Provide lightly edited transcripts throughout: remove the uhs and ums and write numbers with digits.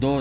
2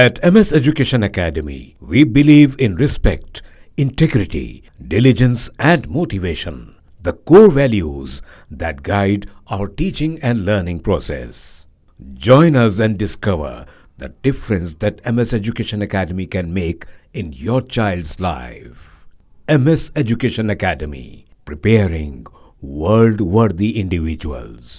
At MS Education Academy, we believe in respect, integrity, diligence and motivation, the core values that guide our teaching and learning process. Join us and discover the difference that MS Education Academy can make in your child's life. MS Education Academy, preparing world-worthy individuals.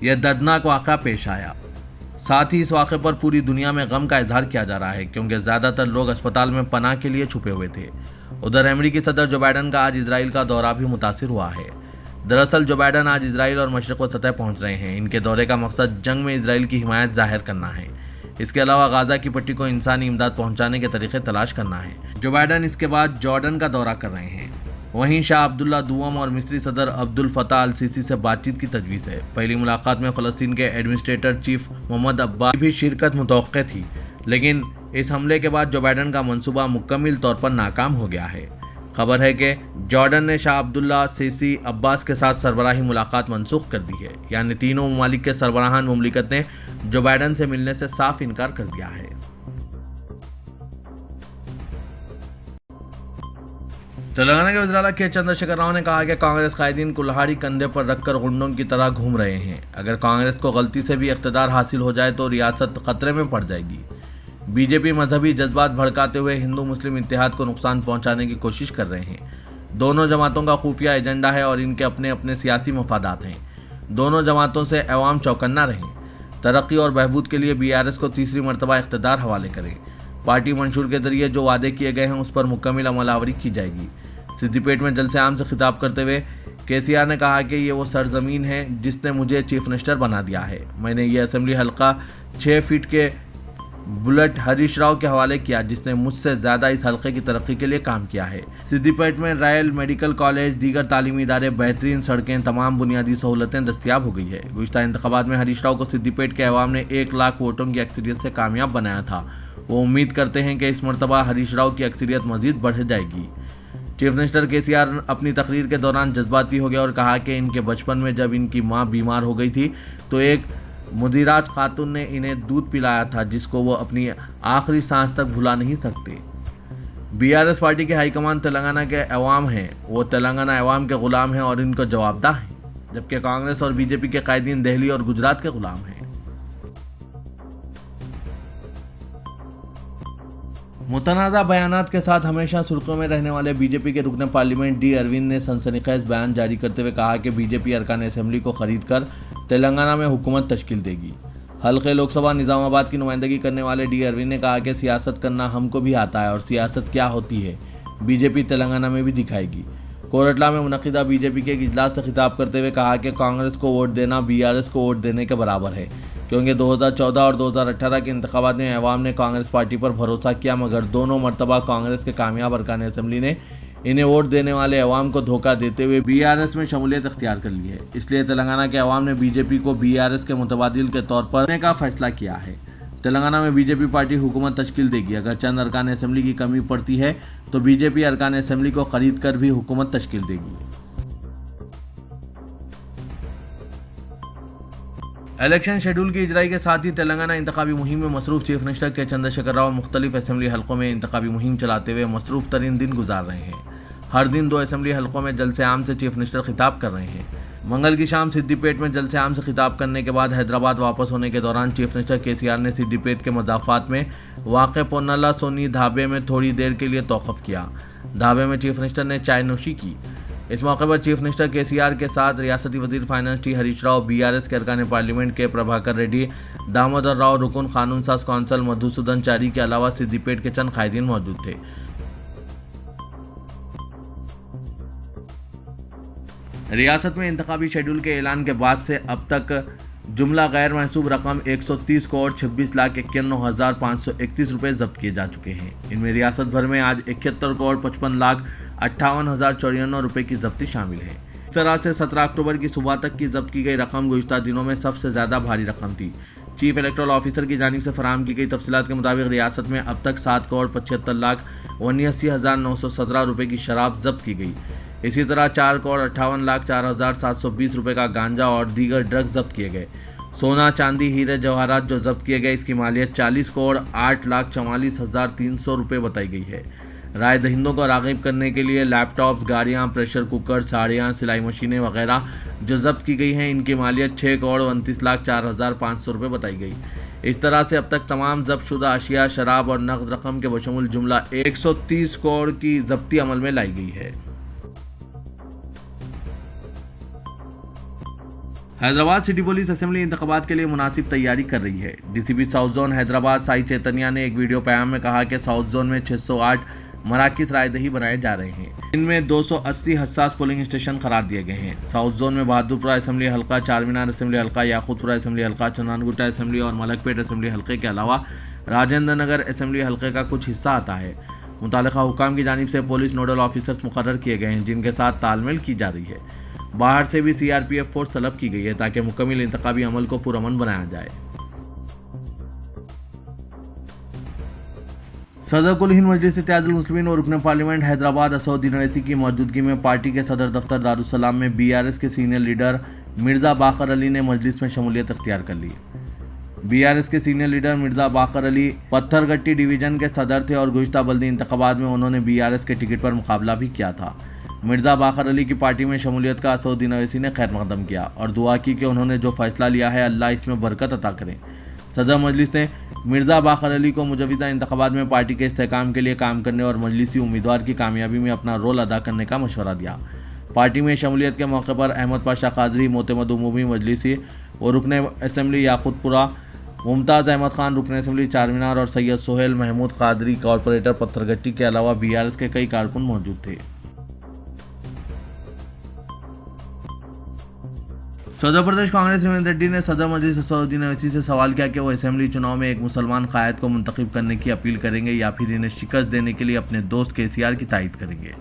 یہ دردناک واقعہ پیش آیا۔ ساتھ ہی اس واقعے پر پوری دنیا میں غم کا اظہار کیا جا رہا ہے کیونکہ زیادہ تر لوگ اسپتال میں پناہ کے لیے چھپے ہوئے تھے۔ ادھر امریکی صدر جو بائیڈن کا آج اسرائیل کا دورہ بھی متاثر ہوا ہے۔ دراصل جو بائیڈن آج اسرائیل اور مشرق وسطیٰ پہنچ رہے ہیں۔ ان کے دورے کا مقصد جنگ میں اسرائیل کی حمایت ظاہر کرنا ہے۔ اس کے علاوہ غزہ کی پٹی کو انسانی امداد پہنچانے کے طریقے تلاش کرنا ہے۔ جو بائیڈن اس کے بعد جارڈن کا دورہ کر رہے ہیں۔ وہیں شاہ عبداللہ دوم اور مصری صدر عبد الفتاح السیسی سے بات چیت کی تجویز ہے۔ پہلی ملاقات میں فلسطین کے ایڈمنسٹریٹر چیف محمد عباس کی بھی شرکت متوقع تھی، لیکن اس حملے کے بعد جو بائیڈن کا منصوبہ مکمل طور پر ناکام ہو گیا ہے۔ خبر ہے کہ جارڈن نے شاہ عبداللہ سیسی عباس کے ساتھ سربراہی ملاقات منسوخ کر دی ہے، یعنی تینوں ممالک کے سربراہان مملکت نے جو بائیڈن سے ملنے سے صاف انکار کر دیا ہے۔ تلنگانہ کے وزیر اعلیٰ کے چندر شیکھر راؤ نے کہا کہ کانگریس قائدین کلہاڑی کندھے پر رکھ کر غنڈوں کی طرح گھوم رہے ہیں۔ اگر کانگریس کو غلطی سے بھی اقتدار حاصل ہو جائے تو ریاست خطرے میں پڑ جائے گی۔ بی جے پی مذہبی جذبات بھڑکاتے ہوئے ہندو مسلم اتحاد کو نقصان پہنچانے کی کوشش کر رہے ہیں۔ دونوں جماعتوں کا خفیہ ایجنڈا ہے اور ان کے اپنے اپنے سیاسی مفادات ہیں۔ دونوں جماعتوں سے عوام چوکنا رہیں۔ ترقی اور بہبود کے لیے بی آر ایس کو تیسری مرتبہ اقتدار حوالے کریں۔ پارٹی منشور کے ذریعے جو وعدے کیے گئے ہیں اس پر مکمل عمل آوری کی جائے گی۔ سدی پیٹ میں جلسے عام سے خطاب کرتے ہوئے کے سی آر نے کہا کہ یہ وہ سرزمین ہے جس نے مجھے چیف منسٹر بنا دیا ہے۔ میں نے یہ اسمبلی حلقہ 6 فٹ کے بلٹ ہریش راؤ کے حوالے کیا جس نے مجھ سے زیادہ اس حلقے کی ترقی کے لیے کام کیا ہے۔ سدی پیٹ میں رائل میڈیکل کالج، دیگر تعلیمی ادارے، بہترین سڑکیں، تمام بنیادی سہولتیں دستیاب ہو گئی ہے۔ گزشتہ انتخابات میں ہریش راؤ کو سدی پیٹ کے عوام نے 1 لاکھ ووٹوں کی اکثریت سے کامیاب بنایا تھا۔ وہ امید کرتے ہیں کہ اس مرتبہ ہریش راؤ کی اکثریت مزید بڑھ جائے گی۔ چیف منسٹر کے سی آر اپنی تقریر کے دوران جذباتی ہو گئے اور کہا کہ ان کے بچپن میں جب ان کی ماں بیمار ہو گئی تھی تو ایک مدیراج خاتون نے انہیں دودھ پلایا تھا جس کو وہ اپنی آخری سانس تک بھلا نہیں سکتے۔ بی آر ایس پارٹی کے ہائی کمان تلنگانہ کے عوام ہیں، وہ تلنگانہ عوام کے غلام ہیں اور ان کو جواب دہ ہیں، جبکہ کانگریس اور بی جے پی کے قائدین دہلی اور گجرات کے غلام ہیں۔ متنازع بیانات کے ساتھ ہمیشہ سرخیوں میں رہنے والے بی جے پی کے رکن پارلیمنٹ ڈی اروند نے سنسنی خیز بیان جاری کرتے ہوئے کہا کہ بی جے پی ارکان اسمبلی کو خرید کر تلنگانہ میں حکومت تشکیل دے گی۔ حلقے لوک سبھا نظام آباد کی نمائندگی کرنے والے ڈی اروند نے کہا کہ سیاست کرنا ہم کو بھی آتا ہے اور سیاست کیا ہوتی ہے بی جے پی تلنگانہ میں بھی دکھائے گی۔ کورٹلہ میں منعقدہ بی جے پی کے ایک اجلاس سے خطاب کرتے ہوئے کہا کہ کانگریس کو ووٹ دینا بی آر ایس کو ووٹ دینے کے برابر ہے، کیونکہ 2014 اور 2018 کے انتخابات میں عوام نے کانگریس پارٹی پر بھروسہ کیا، مگر دونوں مرتبہ کانگریس کے کامیاب ارکان اسمبلی نے انہیں ووٹ دینے والے عوام کو دھوکہ دیتے ہوئے بی آر ایس میں شمولیت اختیار کر لی ہے۔ اس لیے تلنگانہ کے عوام نے بی جے پی کو بی آر ایس کے متبادل کے طور پر دینے کا فیصلہ کیا ہے۔ تلنگانہ میں بی جے پی پارٹی حکومت تشکیل دے گی۔ اگر چند ارکان اسمبلی کی کمی پڑتی ہے تو بی جے پی ارکان اسمبلی کو خرید کر بھی حکومت تشکیل دے گی۔ الیکشن شیڈول کی اجرائی کے ساتھ ہی تلنگانہ انتخابی مہم میں مصروف چیف منسٹر کے چندر شیکھر راؤ مختلف اسمبلی حلقوں میں انتخابی مہم چلاتے ہوئے مصروف ترین دن گزار رہے ہیں۔ ہر دن 2 اسمبلی حلقوں میں جلسے عام سے چیف منسٹر خطاب کر رہے ہیں۔ منگل کی شام سدی پیٹ میں جلسے عام سے خطاب کرنے کے بعد حیدرآباد واپس ہونے کے دوران چیف منسٹر کے سی آر نے سدی پیٹ کے مضافات میں واقع پونالا سونی ڈھابے میں تھوڑی دیر کے لیے توقف کیا۔ ڈھابے میں چیف منسٹر نے چائے نوشی کی۔ اس موقع پر چیف منسٹر کے سی آر کے ساتھ ریاستی وزیر finance T Harish Rao, B R S کے ارکان پارلیمنٹ کے پربھاکر ریڈی، دامودر راؤ، رکن قانون ساز کونسل مدھوسودن چاری کے علاوہ سدی پیٹ کے چند قائدین موجود تھے۔ ریاست میں انتخابی شیڈول کے اعلان کے بعد سے اب تک جملہ غیر محسوب رقم 130 کروڑ 26,91,531 روپے ضبط کیے جا چکے ہیں۔ ان میں ریاست بھر میں آج 71 کروڑ 55,58,094 روپے کی ضبطی شامل ہے۔ اس طرح سے 17 اکتوبر کی صبح تک کی ضبط کی گئی رقم گزشتہ دنوں میں سب سے زیادہ بھاری رقم تھی۔ چیف الیکٹورل آفیسر کی جانب سے فراہم کی گئی تفصیلات کے مطابق ریاست میں اب تک 7 کروڑ 75,79,917 روپے کی شراب ضبط کی گئی۔ اسی طرح 4 کروڑ 58,04,720 روپے کا گانجا اور دیگر ڈرگ ضبط کیے گئے۔ سونا، چاندی، ہیرے جواہرات جو ضبط کیے گئے اس کی مالیت 40 کروڑ 8,44,300 روپے بتائی گئی ہے۔ رائے دہندوں کو راغب کرنے کے لیے لیپ ٹاپس، گاڑیاں، پریشر کوکر، ساڑیاں، سلائی مشینیں وغیرہ جو ضبط کی گئی ہیں ان کی مالیت 6 کروڑ 29,04,500 روپے بتائی گئی۔ اس طرح سے اب تک تمام ضبط شدہ اشیاء، شراب اور نقد رقم کے بشمول جملہ 130 کروڑ کی ضبطی عمل میں لائی گئی ہے۔ حیدرآباد سٹی پولیس اسمبلی انتخابات کے لیے مناسب تیاری کر رہی ہے۔ ڈی سی پی ساؤتھ زون حیدرآباد سائی چیتنیا نے ایک ویڈیو پیغام میں کہا کہ ساؤتھ زون میں 608 مراکز رائے دہی بنائے جا رہے ہیں، ان میں 280 حساس پولنگ اسٹیشن قرار دیے گئے ہیں۔ ساؤتھ زون میں بہادر پورہ اسمبلی حلقہ، چار مینار اسمبلی حلقہ، یاقوت پورہ اسمبلی حلقہ، چنان گٹا اسمبلی اور ملک پیٹ اسمبلی حلقے کے علاوہ راجندر نگر اسمبلی حلقے کا کچھ حصہ آتا ہے۔ متعلقہ حکام کی جانب سے پولیس نوڈل آفیسرز مقرر کیے گئے ہیں جن کے ساتھ تال میل کی جا رہی ہے۔ باہر سے بھی C R P F force طلب کی گئی ہے تاکہ مکمل انتخابی عمل کو پرامن بنایا جائے۔ صدر کل ہند مجلس اتحاد المسلمین اور رکن پارلیمنٹ حیدرآباد اسدالدین اویسی کی موجودگی میں پارٹی کے صدر دفتر دارالسلام میں BRS کے سینئر لیڈر مرزا باقر علی نے مجلس میں شمولیت اختیار کر لی۔ BRS کے سینئر لیڈر مرزا باقر علی پتھر گٹی ڈویژن کے صدر تھے اور گزشتہ بلدی انتخابات میں انہوں نے BRS کے ٹکٹ پر مقابلہ بھی کیا تھا۔ مرزا باقر علی کی پارٹی میں شمولیت کا اسدالدین اویسی نے خیر مقدم کیا اور دعا کی کہ انہوں نے جو فیصلہ لیا ہے اللہ اس میں برکت عطا کرے۔ صدر مجلس نے مرزا باقر علی کو مجوزہ انتخابات میں پارٹی کے استحکام کے لیے کام کرنے اور مجلسی امیدوار کی کامیابی میں اپنا رول ادا کرنے کا مشورہ دیا۔ پارٹی میں شمولیت کے موقع پر احمد پاشا قادری معتمد عمومی مجلسی اور رکن اسمبلی یاقوت پورہ، ممتاز احمد خان رکن اسمبلی چار مینار اور سید سہیل محمود قادری کارپوریٹر پتھر گٹی کے علاوہ BRS کے کئی کارکن موجود تھے۔ صدر پردیش کانگریس ریونت ریڈی نے صدر مجلس اسدالدین اویسی سے سوال کیا کہ وہ اسمبلی چناؤ میں ایک مسلمان قائد کو منتخب کرنے کی اپیل کریں گے یا پھر انہیں شکست دینے کے لیے اپنے دوست KCR کی تائید کریں گے۔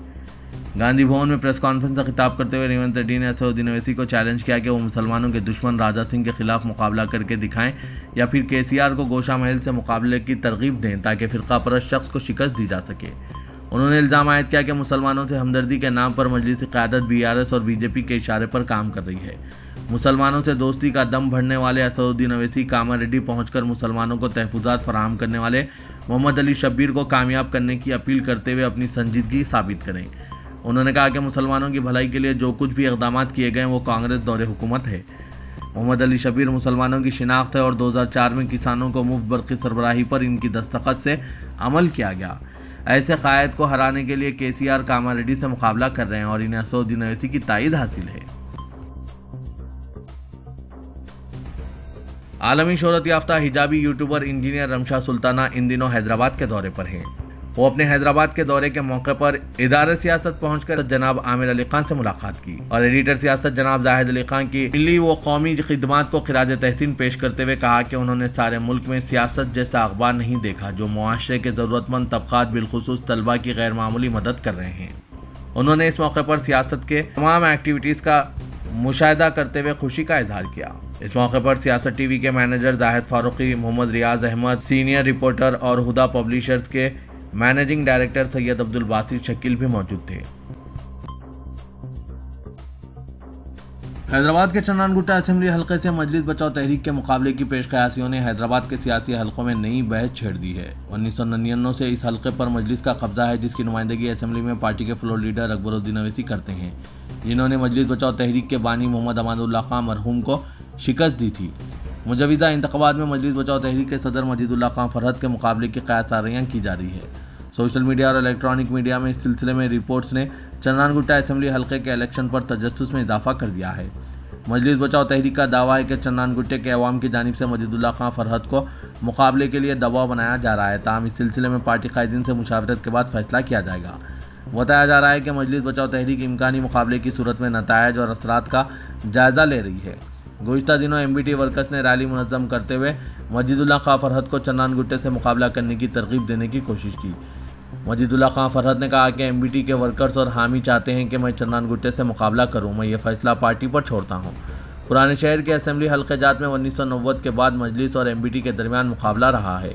گاندھی بھون میں پریس کانفرنس سے خطاب کرتے ہوئے ریونت ریڈی نے اسدالدین اویسی کو چیلنج کیا کہ وہ مسلمانوں کے دشمن راجا سنگھ کے خلاف مقابلہ کر کے دکھائیں یا پھر KCR کو گوشہ محل سے مقابلے کی ترغیب دیں تاکہ فرقہ پرست شخص کو شکست دی جا سکے۔ انہوں نے الزام عائد کیا کہ مسلمانوں سے ہمدردی کے نام پر مجلسی قیادت BRS اور BJP کے اشارے پر کام کر رہی ہے۔ مسلمانوں سے دوستی کا دم بھرنے والے اسدالدین اویسی کاماریڈی پہنچ کر مسلمانوں کو تحفظات فراہم کرنے والے محمد علی شبیر کو کامیاب کرنے کی اپیل کرتے ہوئے اپنی سنجیدگی ثابت کریں۔ انہوں نے کہا کہ مسلمانوں کی بھلائی کے لیے جو کچھ بھی اقدامات کیے گئے وہ کانگریس دور حکومت ہے۔ محمد علی شبیر مسلمانوں کی شناخت ہے اور 2004 میں کسانوں کو مفت برقی سربراہی پر ان کی دستخط سے عمل کیا گیا۔ ایسے قائد کو ہرانے کے لیے KCR کاماریڈی سے مقابلہ کر رہے ہیں اور انہیں اسدالدین اویسی کی تائید حاصل ہے۔ عالمی شہرت یافتہ حجابی یوٹیوبر انجینئر رمشا سلطانہ ان دنوں حیدرآباد کے دورے پر ہیں۔ وہ اپنے حیدرآباد کے دورے کے موقع پر ادارہ سیاست پہنچ کر جناب عامر علی خان سے ملاقات کی اور ایڈیٹر سیاست جناب زاہد علی خان کی ملی و قومی خدمات کو خراج تحسین پیش کرتے ہوئے کہا کہ انہوں نے سارے ملک میں سیاست جیسا اخبار نہیں دیکھا جو معاشرے کے ضرورت مند طبقات بالخصوص طلباء کی غیر معمولی مدد کر رہے ہیں۔ انہوں نے اس موقع پر سیاست کے تمام ایکٹیویٹیز کا مشاہدہ کرتے ہوئے خوشی کا اظہار کیا۔ اس موقع پر سیاست ٹی وی کے مینیجر زاہد فاروقی، محمد ریاض احمد سینئر رپورٹر اور ہدا پبلیشرز کے مینیجنگ ڈائریکٹر سید عبدالباسط شکیل بھی موجود تھے۔ حیدرآباد کے چنان گٹا اسمبلی حلقے سے مجلس بچاؤ تحریک کے مقابلے کی پیش قیاسیوں نے حیدرآباد کے سیاسی حلقوں میں نئی بحث چھیڑ دی ہے۔ 1999 سے اس حلقے پر مجلس کا قبضہ ہے جس کی نمائندگی اسمبلی میں پارٹی کے فلور لیڈر اکبر الدین اویسی کرتے ہیں، جنہوں نے مجلس بچاؤ تحریک کے بانی محمد امان اللہ خان مرحوم کو شکست دی تھی۔ مجوزہ انتخابات میں مجلس بچاؤ تحریک کے صدر مجید اللہ خان فرحت کے مقابلے کی قیاس آراریاں کی جا رہی ہے۔ سوشل میڈیا اور الیکٹرانک میڈیا میں اس سلسلے میں رپورٹس نے چنان گٹا اسمبلی حلقے کے الیکشن پر تجسس میں اضافہ کر دیا ہے۔ مجلس بچاؤ تحریک کا دعویٰ ہے کہ چنان گٹے کے عوام کی جانب سے مجید اللہ خان فرحت کو مقابلے کے لیے دباؤ بنایا جا رہا ہے، تاہم اس سلسلے میں پارٹی قائدین سے مشاورت کے بعد فیصلہ کیا جائے گا۔ بتایا جا رہا ہے کہ مجلس بچاؤ تحریک امکانی مقابلے کی صورت میں نتائج اور اثرات کا جائزہ لے رہی ہے۔ گزشتہ دنوں MBT ورکرز نے ریلی منظم کرتے ہوئے مجید اللہ خان فرحت کو چنان گٹے سے مقابلہ کرنے کی ترغیب دینے کی کوشش کی۔ مجید اللہ خان فرحت نے کہا کہ MBT کے ورکرز اور حامی چاہتے ہیں کہ میں چنان گٹے سے مقابلہ کروں، میں یہ فیصلہ پارٹی پر چھوڑتا ہوں۔ پرانے شہر کے اسمبلی حلقے جات میں 1990 کے بعد مجلس اور MBT کے درمیان مقابلہ رہا ہے۔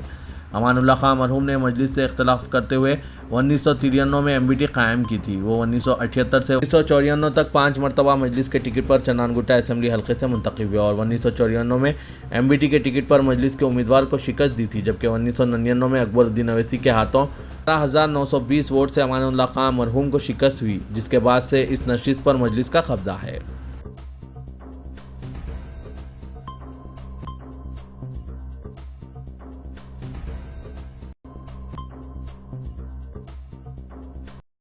امان اللہ خان مرحوم نے مجلس سے اختلاف کرتے ہوئے 1993 میں MBT قائم کی تھی۔ وہ 1978 سے 1994 تک 5 مرتبہ مجلس کے ٹکٹ پر چنان گٹا اسمبلی حلقے سے منتخب ہوئے اور 1994 میں MBT کے ٹکٹ پر مجلس کے امیدوار کو شکست دی تھی، جبکہ 1999 میں اکبر الدین اویسی کے ہاتھوں 18,920 ووٹ سے امان اللہ خان مرحوم کو شکست ہوئی، جس کے بعد سے اس نشست پر مجلس کا قبضہ ہے۔